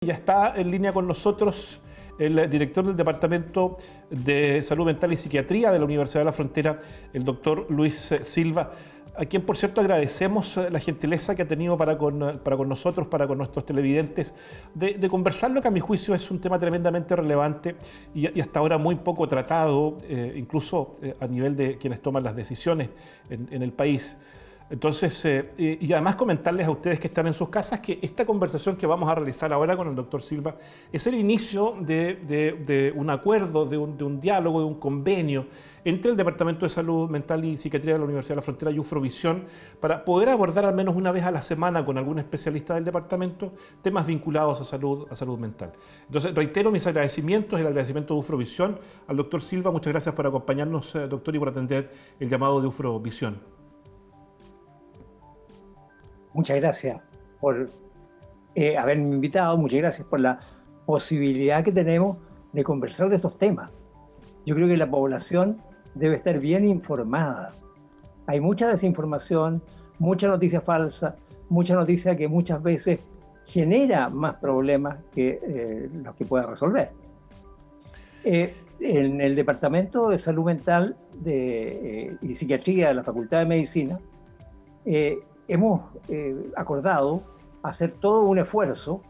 Ya está en línea con nosotros el director del Departamento de Salud Mental y Psiquiatría de la Universidad de la Frontera, el doctor Luis Silva, a quien, por cierto, agradecemos la gentileza que ha tenido para con nosotros, para con nuestros televidentes, de conversar lo que a mi juicio es un tema tremendamente relevante y hasta ahora muy poco tratado, incluso a nivel de quienes toman las decisiones en el país. Entonces, y además comentarles a ustedes que están en sus casas que esta conversación que vamos a realizar ahora con el doctor Silva es el inicio de un acuerdo, de un diálogo, de un convenio entre el Departamento de Salud Mental y Psiquiatría de la Universidad de la Frontera y Ufrovisión para poder abordar al menos una vez a la semana con algún especialista del departamento temas vinculados a salud mental. Entonces, reitero mis agradecimientos, el agradecimiento de Ufrovisión al doctor Silva. Muchas gracias por acompañarnos, doctor, y por atender el llamado de Ufrovisión. Muchas gracias por haberme invitado, muchas gracias por la posibilidad que tenemos de conversar de estos temas. Yo creo que la población debe estar bien informada. Hay mucha desinformación, mucha noticia falsa, mucha noticia que muchas veces genera más problemas que los que pueda resolver. En el Departamento de Salud Mental y Psiquiatría de la Facultad de Medicina, hemos acordado hacer todo un esfuerzo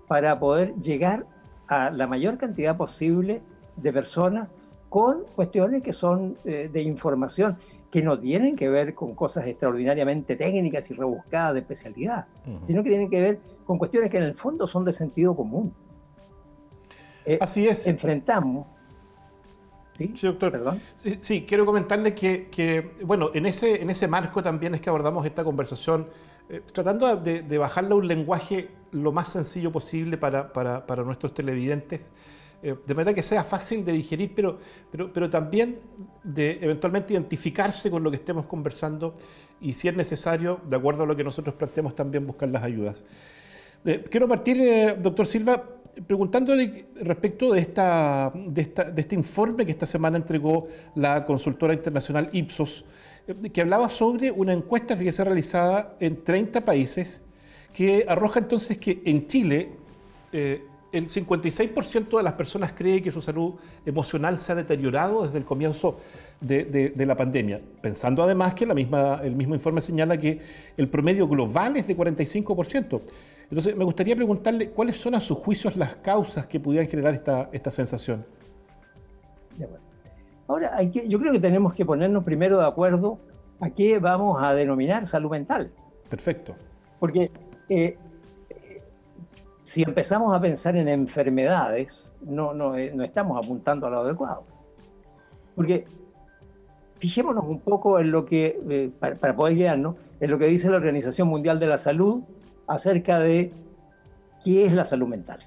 para poder llegar a la mayor cantidad posible de personas con cuestiones que son de información, que no tienen que ver con cosas extraordinariamente técnicas y rebuscadas de especialidad, sino que tienen que ver con cuestiones que en el fondo son de sentido común. Así es. Enfrentamos... Sí, doctor. ¿Perdón? Sí, quiero comentarle que bueno, en ese marco también es que abordamos esta conversación, tratando de bajarla a un lenguaje lo más sencillo posible para nuestros televidentes, de manera que sea fácil de digerir, pero también de eventualmente identificarse con lo que estemos conversando y, si es necesario, de acuerdo a lo que nosotros planteemos, también buscar las ayudas. Quiero partir, doctor Silva, preguntándole respecto de este informe que esta semana entregó la consultora internacional Ipsos, que hablaba sobre una encuesta, fíjese, realizada en 30 países, que arroja entonces que en Chile el 56% de las personas cree que su salud emocional se ha deteriorado desde el comienzo de la pandemia, pensando además que el mismo informe señala que el promedio global es de 45%. Entonces, me gustaría preguntarle cuáles son a sus juicios las causas que pudieran generar esta sensación. Ahora, yo creo que tenemos que ponernos primero de acuerdo a qué vamos a denominar salud mental. Perfecto. Porque si empezamos a pensar en enfermedades, no estamos apuntando a lo adecuado. Porque fijémonos un poco en lo que, para poder guiarnos, en lo que dice la Organización Mundial de la Salud acerca de qué es la salud mental.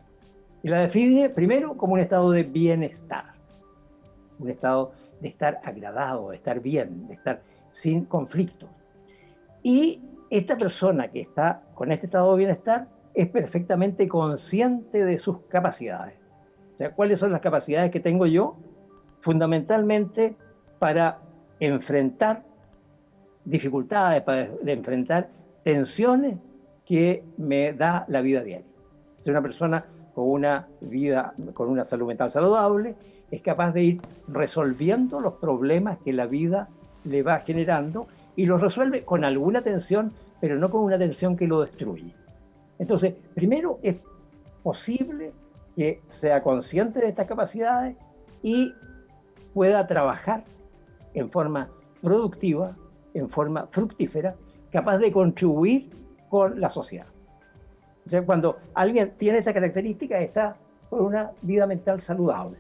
Y la define primero como un estado de bienestar, un estado de estar agradado, de estar bien, de estar sin conflictos. Y esta persona que está con este estado de bienestar es perfectamente consciente de sus capacidades. O sea, ¿cuáles son las capacidades que tengo yo? Fundamentalmente para enfrentar dificultades, para enfrentar tensiones que me da la vida diaria. Si una persona con una salud mental saludable es capaz de ir resolviendo los problemas que la vida le va generando y los resuelve con alguna tensión, pero no con una tensión que lo destruye. Entonces, primero es posible que sea consciente de estas capacidades y pueda trabajar en forma productiva, en forma fructífera, capaz de contribuir con la sociedad. O sea, cuando alguien tiene esta característica, está por una vida mental saludable.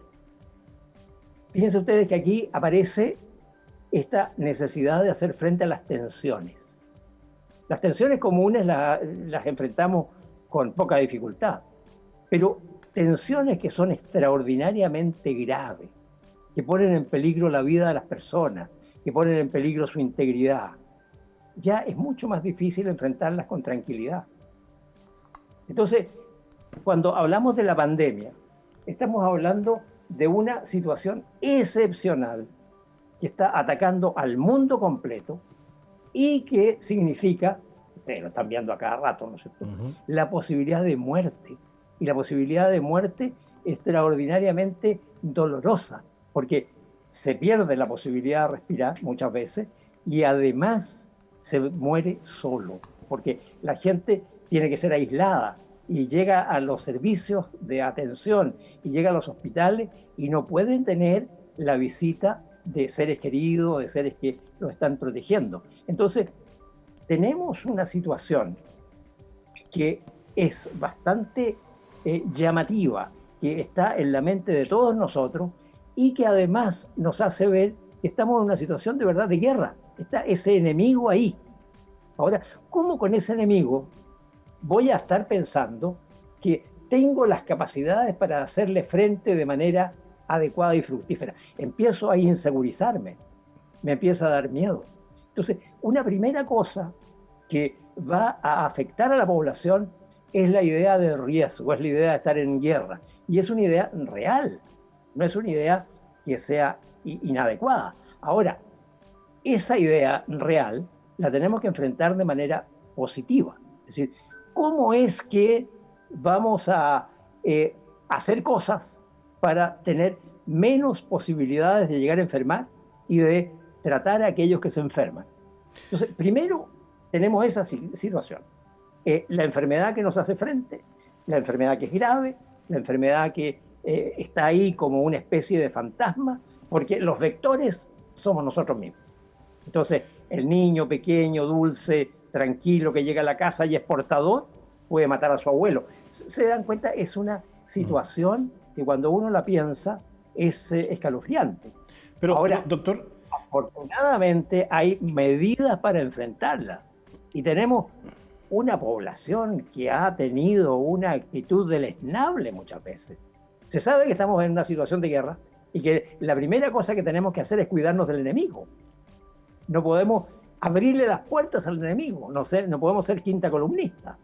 Fíjense ustedes que aquí aparece esta necesidad de hacer frente a las tensiones. Las tensiones comunes las enfrentamos con poca dificultad, pero tensiones que son extraordinariamente graves, que ponen en peligro la vida de las personas, que ponen en peligro su integridad, ya es mucho más difícil enfrentarlas con tranquilidad. Entonces, cuando hablamos de la pandemia, estamos hablando de una situación excepcional que está atacando al mundo completo y que significa, ustedes lo están viendo a cada rato, ¿no es cierto?, la posibilidad de muerte y la posibilidad de muerte extraordinariamente dolorosa, porque se pierde la posibilidad de respirar muchas veces y además se muere solo, porque la gente tiene que ser aislada y llega a los servicios de atención y llega a los hospitales y no pueden tener la visita de seres queridos, de seres que lo están protegiendo. Entonces, tenemos una situación que es bastante llamativa, que está en la mente de todos nosotros y que además nos hace ver que estamos en una situación de verdad de guerra. Está ese enemigo ahí. Ahora, ¿cómo con ese enemigo voy a estar pensando que tengo las capacidades para hacerle frente de manera adecuada y fructífera? Empiezo a insegurizarme, me empieza a dar miedo. Entonces, una primera cosa que va a afectar a la población es la idea de riesgo, es la idea de estar en guerra. Y es una idea real, no es una idea que sea inadecuada. Ahora, esa idea real la tenemos que enfrentar de manera positiva. Es decir, ¿cómo es que vamos a hacer cosas para tener menos posibilidades de llegar a enfermar y de tratar a aquellos que se enferman? Entonces, primero tenemos esa situación. La enfermedad que nos hace frente, la enfermedad que es grave, la enfermedad que está ahí como una especie de fantasma, porque los vectores somos nosotros mismos. Entonces, el niño pequeño, dulce, tranquilo, que llega a la casa y es portador, puede matar a su abuelo. ¿Se dan cuenta? Es una situación que cuando uno la piensa es escalofriante. Pero, ahora, doctor, afortunadamente hay medidas para enfrentarla y tenemos una población que ha tenido una actitud deleznable muchas veces. Se sabe que estamos en una situación de guerra y que la primera cosa que tenemos que hacer es cuidarnos del enemigo. No podemos abrirle las puertas al enemigo, no podemos ser quinta columnista.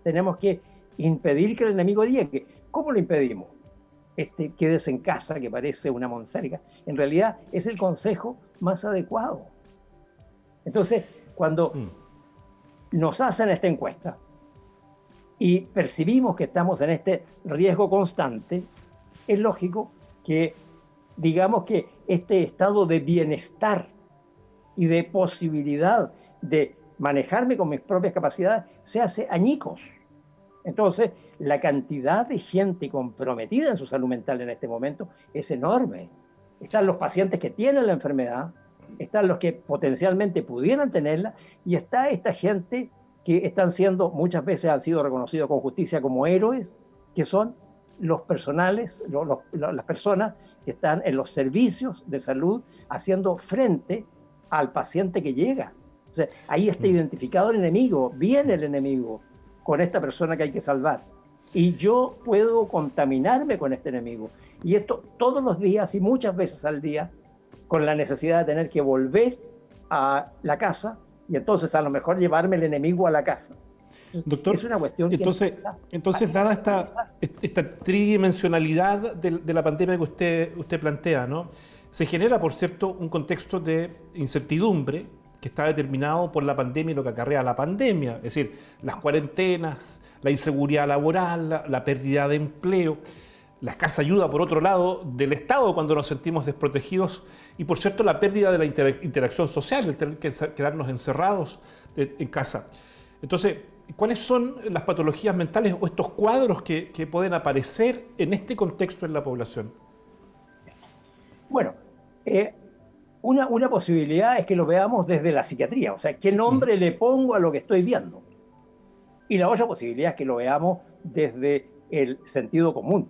Tenemos que impedir que el enemigo llegue. ¿Cómo lo impedimos? Quédese en casa, que parece una monserga. En realidad es el consejo más adecuado. Entonces, cuando nos hacen esta encuesta y percibimos que estamos en este riesgo constante, es lógico que digamos que este estado de bienestar y de posibilidad de manejarme con mis propias capacidades se hace añicos. Entonces, la cantidad de gente comprometida en su salud mental en este momento es enorme. Están los pacientes que tienen la enfermedad, están los que potencialmente pudieran tenerla, y está esta gente que están siendo, muchas veces han sido reconocidos con justicia como héroes, que son los personales, las personas que están en los servicios de salud haciendo frente al paciente que llega. O sea, ahí está identificado el enemigo, viene el enemigo con esta persona que hay que salvar. Y yo puedo contaminarme con este enemigo. Y esto todos los días y muchas veces al día, con la necesidad de tener que volver a la casa y entonces a lo mejor llevarme el enemigo a la casa. Doctor, es una cuestión entonces dada esta tridimensionalidad de la pandemia que usted plantea, ¿no? Se genera, por cierto, un contexto de incertidumbre que está determinado por la pandemia y lo que acarrea la pandemia, es decir, las cuarentenas, la inseguridad laboral, la pérdida de empleo, la escasa ayuda, por otro lado, del Estado cuando nos sentimos desprotegidos y, por cierto, la pérdida de la interacción social, el tener que quedarnos encerrados en casa. Entonces, ¿cuáles son las patologías mentales o estos cuadros que pueden aparecer en este contexto en la población? Bueno, una posibilidad es que lo veamos desde la psiquiatría, o sea, ¿qué nombre le pongo a lo que estoy viendo? Y la otra posibilidad es que lo veamos desde el sentido común.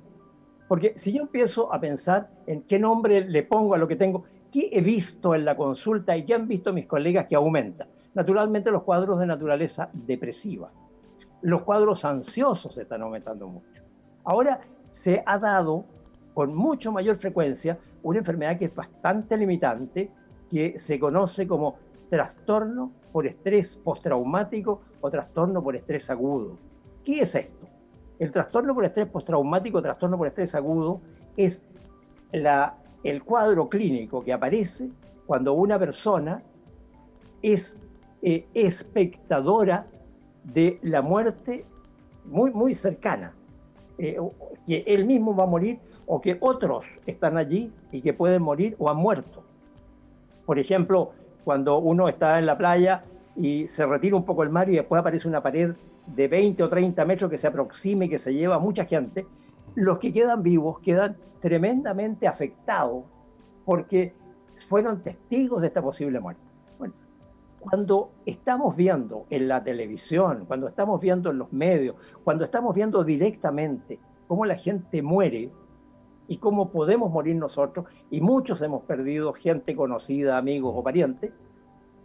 Porque si yo empiezo a pensar en qué nombre le pongo a lo que tengo, ¿qué he visto en la consulta y qué han visto mis colegas que aumenta? Naturalmente los cuadros de naturaleza depresiva. Los cuadros ansiosos están aumentando mucho. Ahora se ha dado con mucho mayor frecuencia una enfermedad que es bastante limitante, que se conoce como trastorno por estrés postraumático o trastorno por estrés agudo. ¿Qué es esto? El trastorno por estrés postraumático o trastorno por estrés agudo es el cuadro clínico que aparece cuando una persona es espectadora de la muerte muy, muy cercana. que él mismo va a morir o que otros están allí y que pueden morir o han muerto. Por ejemplo, cuando uno está en la playa y se retira un poco el mar y después aparece una pared de 20 o 30 metros que se aproxima y que se lleva a mucha gente, los que quedan vivos quedan tremendamente afectados porque fueron testigos de esta posible muerte. Bueno, cuando estamos viendo en la televisión, cuando estamos viendo en los medios, cuando estamos viendo directamente cómo la gente muere y cómo podemos morir nosotros, y muchos hemos perdido gente conocida, amigos o parientes,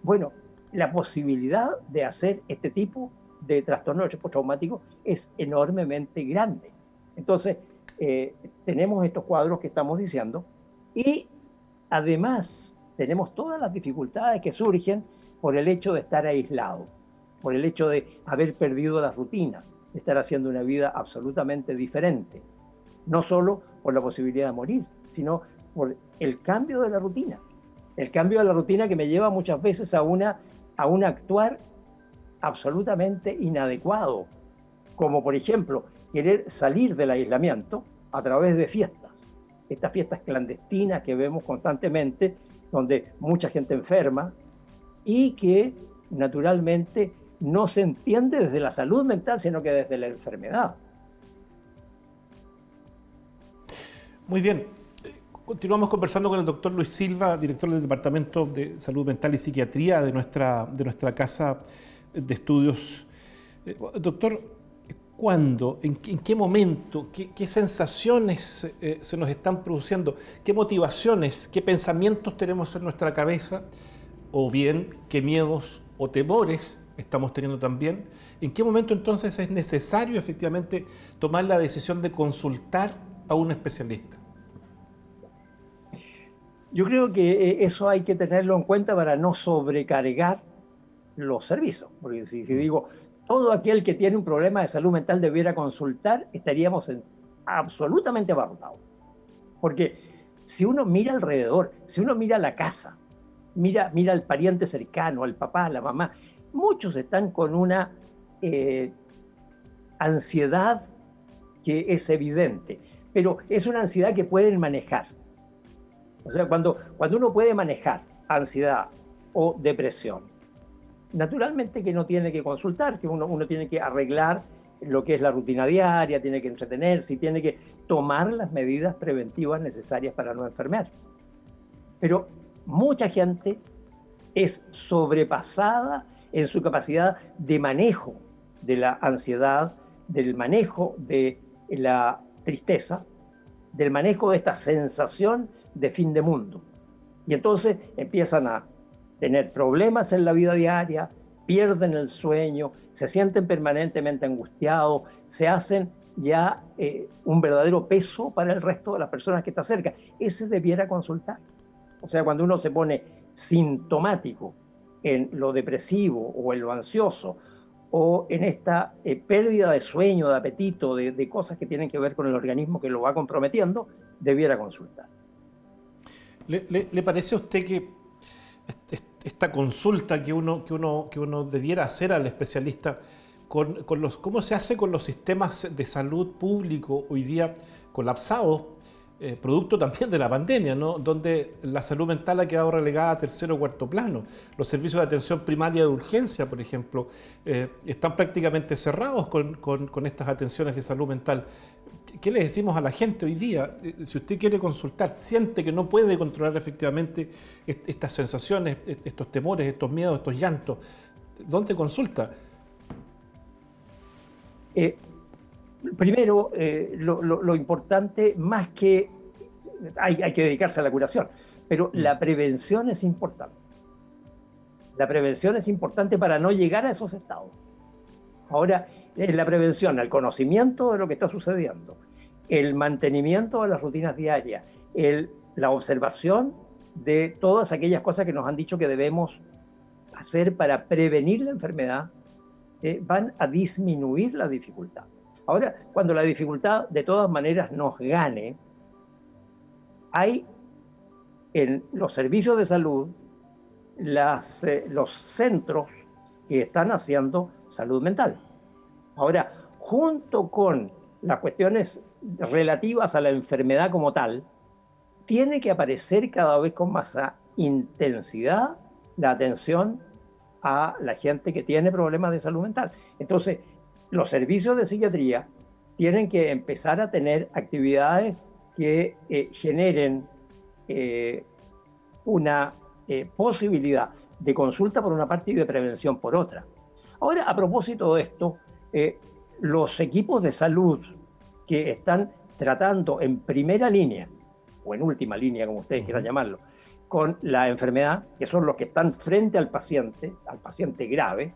bueno, la posibilidad de hacer este tipo de trastorno de estrés postraumático es enormemente grande. Entonces, tenemos estos cuadros que estamos diciendo y además tenemos todas las dificultades que surgen por el hecho de estar aislado, por el hecho de haber perdido la rutina, de estar haciendo una vida absolutamente diferente. No solo por la posibilidad de morir, sino por el cambio de la rutina. El cambio de la rutina que me lleva muchas veces a un actuar absolutamente inadecuado, como por ejemplo querer salir del aislamiento a través de fiestas, estas fiestas clandestinas que vemos constantemente, donde mucha gente enferma y que naturalmente no se entiende desde la salud mental, sino que desde la enfermedad. Muy bien. Continuamos conversando con el doctor Luis Silva, director del Departamento de Salud Mental y Psiquiatría de nuestra Casa de Estudios. Doctor, ¿cuándo, en qué momento, qué sensaciones se nos están produciendo, qué motivaciones, qué pensamientos tenemos en nuestra cabeza, o bien qué miedos o temores estamos teniendo también? ¿En qué momento entonces es necesario efectivamente tomar la decisión de consultar a un especialista? Yo creo que eso hay que tenerlo en cuenta para no sobrecargar los servicios, porque si digo, todo aquel que tiene un problema de salud mental debiera consultar, estaríamos absolutamente abarrotados. Porque si uno mira alrededor, si uno mira la casa, mira al pariente cercano, al papá, a la mamá, muchos están con una ansiedad que es evidente, pero es una ansiedad que pueden manejar. O sea, cuando uno puede manejar ansiedad o depresión, naturalmente que no tiene que consultar, que uno tiene que arreglar lo que es la rutina diaria, tiene que entretenerse y tiene que tomar las medidas preventivas necesarias para no enfermar. Pero mucha gente es sobrepasada en su capacidad de manejo de la ansiedad, del manejo de la tristeza, del manejo de esta sensación de fin de mundo. Y entonces empiezan a tener problemas en la vida diaria, pierden el sueño, se sienten permanentemente angustiados, se hacen ya un verdadero peso para el resto de las personas que están cerca. Ese debiera consultar. O sea, cuando uno se pone sintomático en lo depresivo o en lo ansioso o en esta pérdida de sueño, de apetito, de cosas que tienen que ver con el organismo que lo va comprometiendo, debiera consultar. ¿Le parece a usted que esta consulta que uno debiera hacer al especialista, cómo se hace con los sistemas de salud público hoy día colapsados, producto también de la pandemia, ¿no? Donde la salud mental ha quedado relegada a tercero o cuarto plano? Los servicios de atención primaria de urgencia, por ejemplo, están prácticamente cerrados con estas atenciones de salud mental. ¿Qué le decimos a la gente hoy día? Si usted quiere consultar, siente que no puede controlar efectivamente estas sensaciones, estos temores, estos miedos, estos llantos, ¿dónde consulta? Primero, lo importante, más que hay que dedicarse a la curación, pero la prevención es importante. La prevención es importante para no llegar a esos estados. Ahora, la prevención, el conocimiento de lo que está sucediendo, el mantenimiento de las rutinas diarias, la observación de todas aquellas cosas que nos han dicho que debemos hacer para prevenir la enfermedad, van a disminuir la dificultad. Ahora, cuando la dificultad de todas maneras nos gane, hay en los servicios de salud los centros que están haciendo salud mental. Ahora, junto con las cuestiones relativas a la enfermedad como tal, tiene que aparecer cada vez con más intensidad la atención a la gente que tiene problemas de salud mental. Entonces, los servicios de psiquiatría tienen que empezar a tener actividades que generen una posibilidad de consulta por una parte y de prevención por otra. Ahora, a propósito de esto, los equipos de salud que están tratando en primera línea, o en última línea, como ustedes quieran llamarlo, con la enfermedad, que son los que están frente al paciente grave,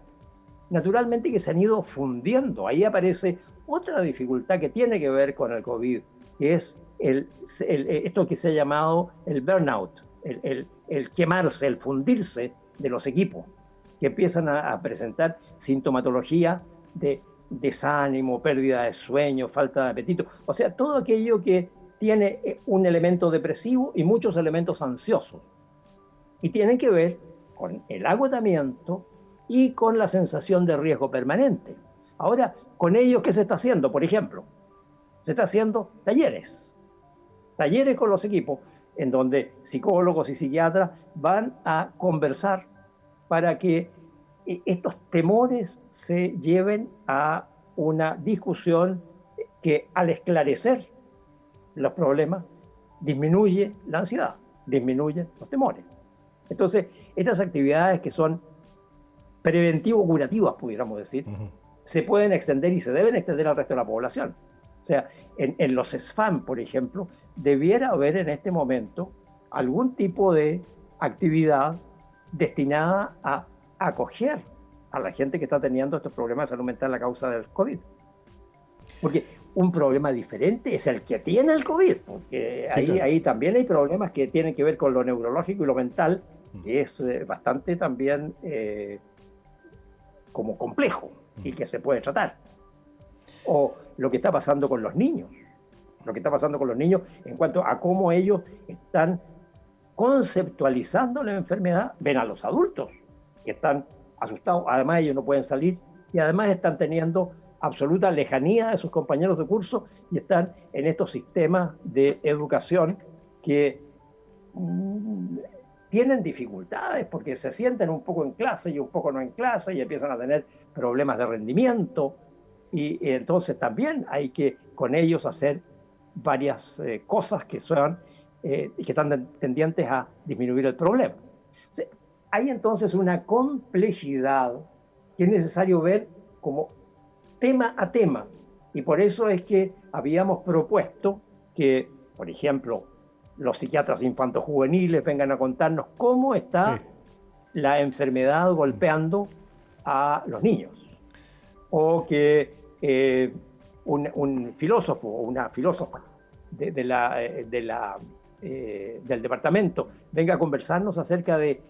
naturalmente que se han ido fundiendo. Ahí aparece otra dificultad que tiene que ver con el COVID, que es esto que se ha llamado el burnout, el quemarse, el fundirse de los equipos, que empiezan a presentar sintomatología de desánimo, pérdida de sueño, falta de apetito, o sea, todo aquello que tiene un elemento depresivo y muchos elementos ansiosos. Y tienen que ver con el agotamiento y con la sensación de riesgo permanente. Ahora, con ellos, ¿qué se está haciendo? Por ejemplo, se está haciendo talleres con los equipos, en donde psicólogos y psiquiatras van a conversar para que estos temores se lleven a una discusión que, al esclarecer los problemas, disminuye la ansiedad, disminuye los temores. Entonces, estas actividades que son preventivo-curativas, pudiéramos decir, se pueden extender y se deben extender al resto de la población. O sea, en los SFAM, por ejemplo, debiera haber en este momento algún tipo de actividad destinada a acoger a la gente que está teniendo estos problemas de salud mental a causa del COVID. Porque un problema diferente es el que tiene el COVID, porque sí, claro, ahí también hay problemas que tienen que ver con lo neurológico y lo mental, que es bastante también como complejo y que se puede tratar. O lo que está pasando con los niños, en cuanto a cómo ellos están conceptualizando la enfermedad, ven a los adultos que están asustados, además ellos no pueden salir y además están teniendo absoluta lejanía de sus compañeros de curso y están en estos sistemas de educación que tienen dificultades porque se sienten un poco en clase y un poco no en clase y empiezan a tener problemas de rendimiento y entonces también hay que con ellos hacer varias cosas que son y que están tendientes a disminuir el problema. O sea, hay entonces una complejidad que es necesario ver como tema a tema, y por eso es que habíamos propuesto que, por ejemplo, los psiquiatras infantojuveniles vengan a contarnos cómo está la enfermedad golpeando a los niños, o que un filósofo o una filósofa del departamento venga a conversarnos acerca de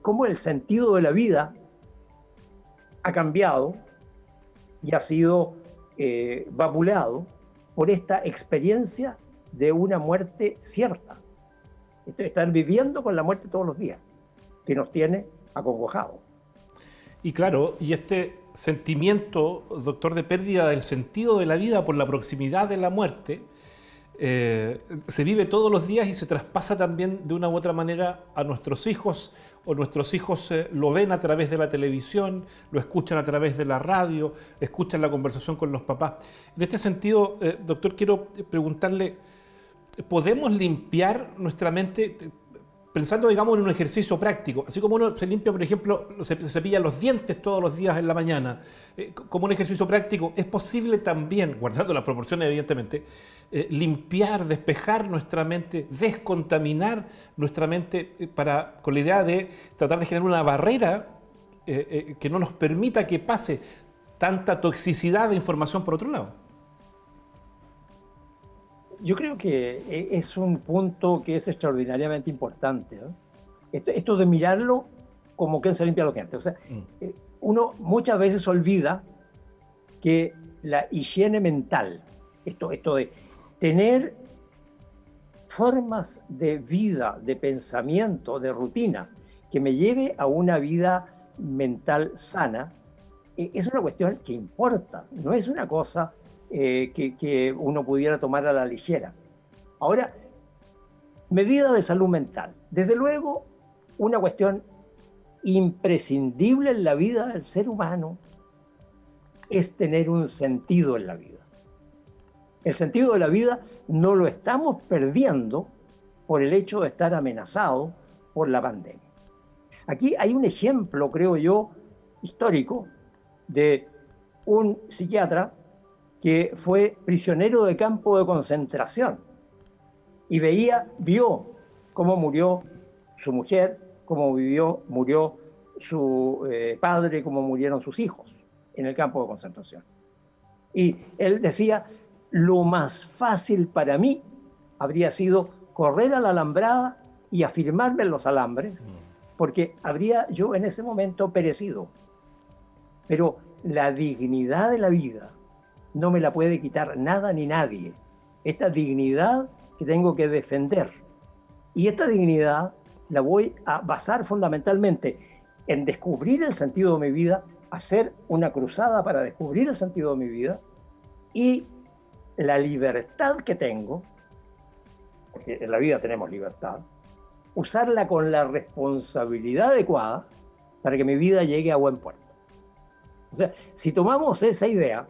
cómo el sentido de la vida ha cambiado y ha sido vapuleado por esta experiencia de una muerte cierta. Están viviendo con la muerte todos los días, que nos tiene acongojados. Y claro, y este sentimiento, doctor, de pérdida del sentido de la vida por la proximidad de la muerte, se vive todos los días y se traspasa también de una u otra manera a nuestros hijos, o nuestros hijos lo ven a través de la televisión, lo escuchan a través de la radio, escuchan la conversación con los papás. En este sentido, doctor, quiero preguntarle, ¿podemos limpiar nuestra mente pensando, digamos, en un ejercicio práctico? Así como uno se limpia, por ejemplo, se cepilla los dientes todos los días en la mañana, como un ejercicio práctico, ¿es posible también, guardando las proporciones evidentemente, limpiar, despejar nuestra mente, descontaminar nuestra mente con la idea de tratar de generar una barrera que no nos permita que pase tanta toxicidad de información por otro lado? Yo creo que es un punto que es extraordinariamente importante, ¿no? Esto de mirarlo como quien se limpia los dientes. O sea, uno muchas veces olvida que la higiene mental, esto de tener formas de vida, de pensamiento, de rutina, que me lleve a una vida mental sana, es una cuestión que importa, no es una cosa que uno pudiera tomar a la ligera. Ahora, medidas de salud mental. Desde luego, una cuestión imprescindible en la vida del ser humano es tener un sentido en la vida. El sentido de la vida no lo estamos perdiendo por el hecho de estar amenazados por la pandemia. Aquí hay un ejemplo, creo yo, histórico de un psiquiatra que fue prisionero de campo de concentración y vio cómo murió su mujer, cómo murió su padre, cómo murieron sus hijos en el campo de concentración. Y él decía, lo más fácil para mí habría sido correr a la alambrada y afirmarme en los alambres, porque habría yo en ese momento perecido. Pero la dignidad de la vida no me la puede quitar nada ni nadie. Esta dignidad que tengo que defender. Y esta dignidad la voy a basar fundamentalmente en descubrir el sentido de mi vida, hacer una cruzada para descubrir el sentido de mi vida y la libertad que tengo, porque en la vida tenemos libertad, usarla con la responsabilidad adecuada para que mi vida llegue a buen puerto. O sea, si tomamos esa idea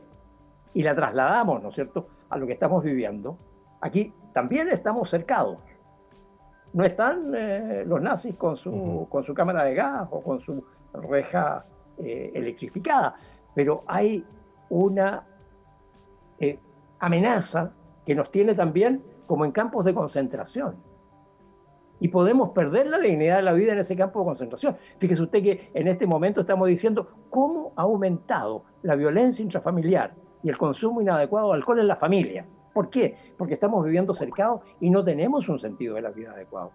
y la trasladamos, ¿no es cierto?, a lo que estamos viviendo, aquí también estamos cercados. No están los nazis con su cámara de gas o con su reja electrificada, pero hay una amenaza que nos tiene también como en campos de concentración. Y podemos perder la dignidad de la vida en ese campo de concentración. Fíjese usted que en este momento estamos diciendo cómo ha aumentado la violencia intrafamiliar y el consumo inadecuado de alcohol en la familia. ¿Por qué? Porque estamos viviendo cercados y no tenemos un sentido de la vida adecuado.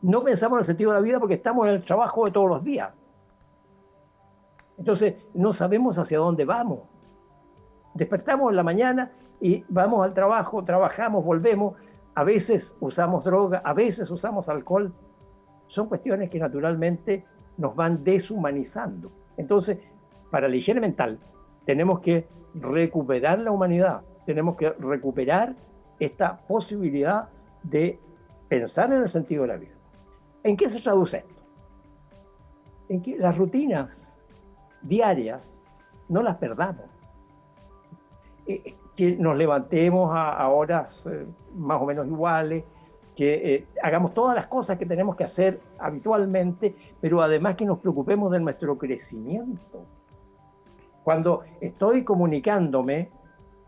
No pensamos en el sentido de la vida porque estamos en el trabajo de todos los días. Entonces, no sabemos hacia dónde vamos. Despertamos en la mañana y vamos al trabajo, trabajamos, volvemos. A veces usamos droga, a veces usamos alcohol. Son cuestiones que naturalmente nos van deshumanizando. Entonces, para la higiene mental, tenemos que recuperar la humanidad. Tenemos que recuperar esta posibilidad de pensar en el sentido de la vida. ¿En qué se traduce esto? En que las rutinas diarias no las perdamos. Que nos levantemos a horas más o menos iguales, que hagamos todas las cosas que tenemos que hacer habitualmente, pero además que nos preocupemos de nuestro crecimiento. Cuando estoy comunicándome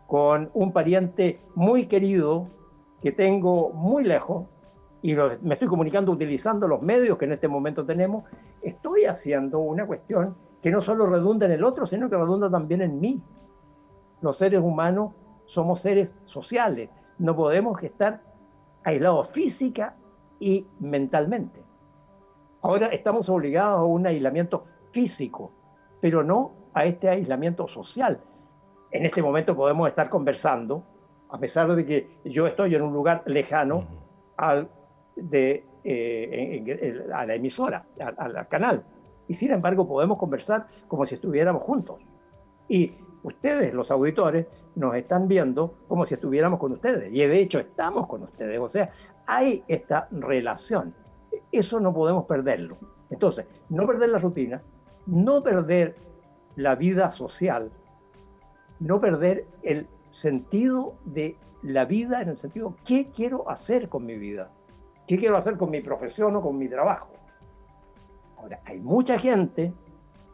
con un pariente muy querido que tengo muy lejos y me estoy comunicando utilizando los medios que en este momento tenemos, estoy haciendo una cuestión que no solo redunda en el otro, sino que redunda también en mí. Los seres humanos somos seres sociales, no podemos estar aislados física y mentalmente. Ahora estamos obligados a un aislamiento físico, pero no a este aislamiento social. En este momento podemos estar conversando, a pesar de que yo estoy en un lugar lejano a la emisora, al canal. Y sin embargo podemos conversar como si estuviéramos juntos. Y ustedes, los auditores, nos están viendo como si estuviéramos con ustedes. Y de hecho estamos con ustedes. O sea, hay esta relación. Eso no podemos perderlo. Entonces, no perder la rutina, no perder la vida social, no perder el sentido de la vida en el sentido, ¿qué quiero hacer con mi vida? ¿Qué quiero hacer con mi profesión o con mi trabajo? Ahora, hay mucha gente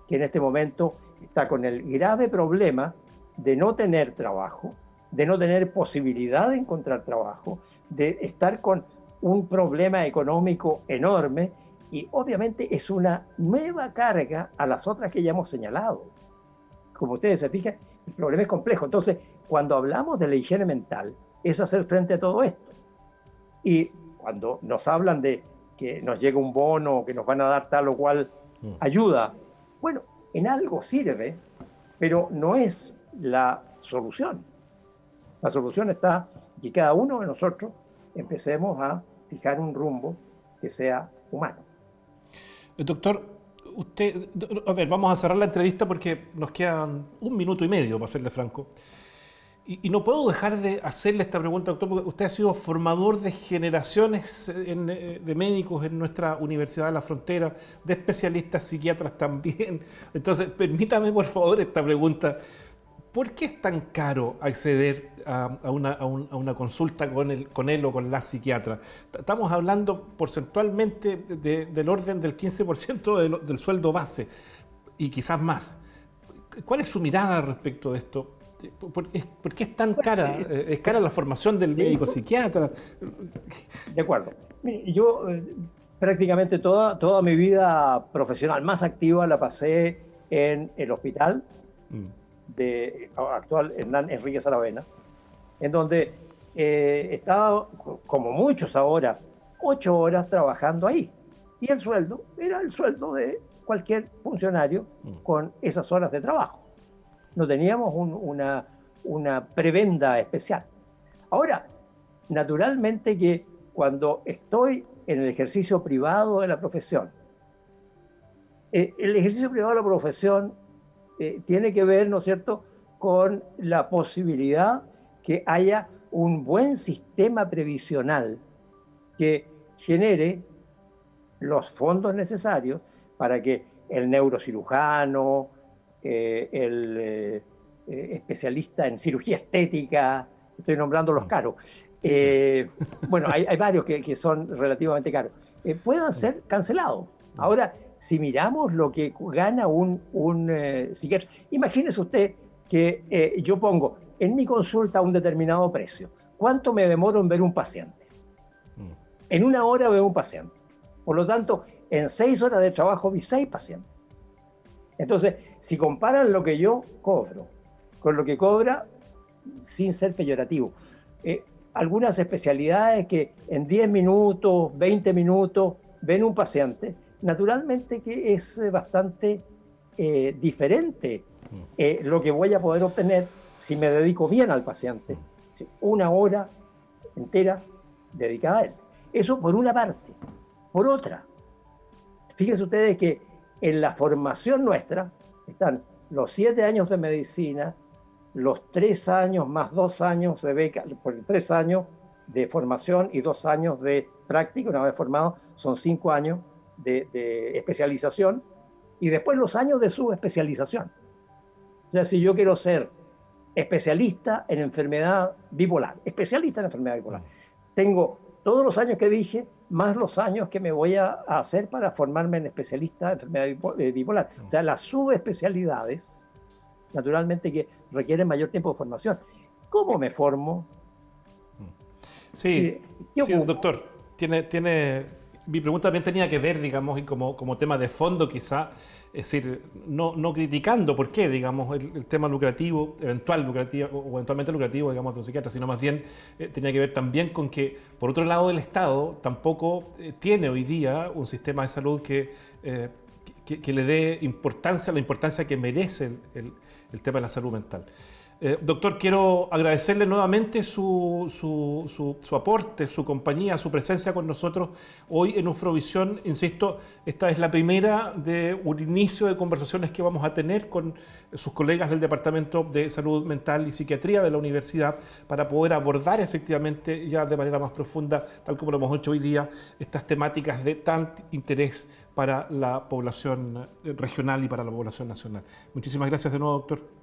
que en este momento está con el grave problema de no tener trabajo, de no tener posibilidad de encontrar trabajo, de estar con un problema económico enorme y obviamente es una nueva carga a las otras que ya hemos señalado. Como ustedes se fijan, el problema es complejo. Entonces, cuando hablamos de la higiene mental, es hacer frente a todo esto. Y cuando nos hablan de que nos llega un bono, que nos van a dar tal o cual ayuda, bueno, en algo sirve, pero no es la solución. La solución está en que cada uno de nosotros empecemos a fijar un rumbo que sea humano. Doctor, usted, a ver, vamos a cerrar la entrevista porque nos quedan 1 minuto y medio, para serle franco. Y no puedo dejar de hacerle esta pregunta, doctor, porque usted ha sido formador de generaciones de médicos en nuestra Universidad de la Frontera, de especialistas psiquiatras también. Entonces, permítame por favor esta pregunta. ¿Por qué es tan caro acceder a una consulta con él o con la psiquiatra? Estamos hablando porcentualmente del orden del 15% del sueldo base y quizás más. ¿Cuál es su mirada respecto de esto? ¿Por qué es tan cara? ¿Es cara la formación del médico psiquiatra? De acuerdo. Mire, yo prácticamente toda mi vida profesional más activa la pasé en el hospital actual Hernán Enrique Saravena, en donde estaba, como muchos ahora, 8 horas trabajando ahí. Y el sueldo era el sueldo de cualquier funcionario con esas horas de trabajo. No teníamos una prebenda especial. Ahora, naturalmente que cuando estoy en el ejercicio privado de la profesión, el ejercicio privado de la profesión tiene que ver, ¿no es cierto?, con la posibilidad que haya un buen sistema previsional que genere los fondos necesarios para que el neurocirujano, el especialista en cirugía estética, estoy nombrando los caros, bueno, hay varios que son relativamente caros, puedan ser cancelados. Ahora, si miramos lo que gana un psiquiatra, imagínese usted que yo pongo en mi consulta un determinado precio. ¿Cuánto me demoro en ver un paciente? En 1 hora veo un paciente. Por lo tanto, en 6 horas de trabajo vi 6 pacientes. Entonces, si comparan lo que yo cobro con lo que cobra, sin ser peyorativo, algunas especialidades que en 10 minutos, 20 minutos ven un paciente, naturalmente que es bastante diferente lo que voy a poder obtener si me dedico bien al paciente. 1 hora entera dedicada a él. Eso por una parte. Por otra, fíjense ustedes que en la formación nuestra están los 7 años de medicina, los 3 años más 2 años de beca, por 3 años de formación y 2 años de práctica. Una vez formado, son 5 años de especialización, y después los años de subespecialización. O sea, si yo quiero ser especialista en enfermedad bipolar, tengo todos los años que dije, más los años que me voy a hacer para formarme en especialista en enfermedad bipolar. O sea, las subespecialidades, naturalmente que requieren mayor tiempo de formación. ¿Cómo me formo? Sí, doctor, mi pregunta también tenía que ver, digamos, y como tema de fondo quizá, es decir, no criticando por qué, digamos, el tema lucrativo, eventualmente lucrativo, digamos, de un psiquiatra, sino más bien tenía que ver también con que, por otro lado, el Estado tampoco tiene hoy día un sistema de salud que le dé la importancia que merece el tema de la salud mental. Doctor, quiero agradecerle nuevamente su aporte, su compañía, su presencia con nosotros hoy en Ufrovisión. Insisto, esta es la primera de un inicio de conversaciones que vamos a tener con sus colegas del Departamento de Salud Mental y Psiquiatría de la Universidad para poder abordar efectivamente ya de manera más profunda, tal como lo hemos hecho hoy día, estas temáticas de tanto interés para la población regional y para la población nacional. Muchísimas gracias de nuevo, doctor.